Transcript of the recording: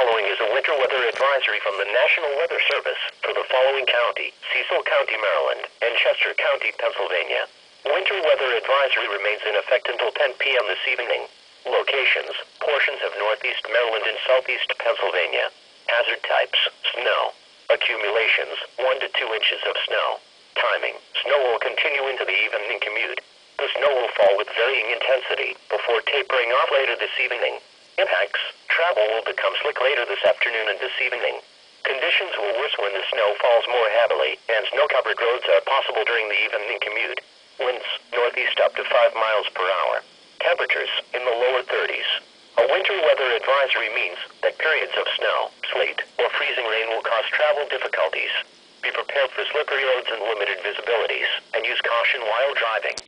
following is a winter weather advisory from the National Weather Service for the following county: Cecil County, Maryland, and Chester County, Pennsylvania. Winter weather advisory remains in effect until 10 p.m. this evening. Locations: portions of northeast Maryland and southeast Pennsylvania. Hazard types: snow. Accumulations: 1 to 2 inches of snow. Timing: snow will continue into the evening commute. The snow will fall with varying intensity before tapering off later this evening. Impacts: travel will become slick later this afternoon and this evening. Conditions will worsen when the snow falls more heavily, and snow-covered roads are possible during the evening commute. Winds northeast up to 5 miles per hour. Temperatures in the lower 30s. A winter weather advisory means that periods of snow, sleet, or freezing rain will cause travel difficulties. Be prepared for slippery roads and limited visibilities, and use caution while driving.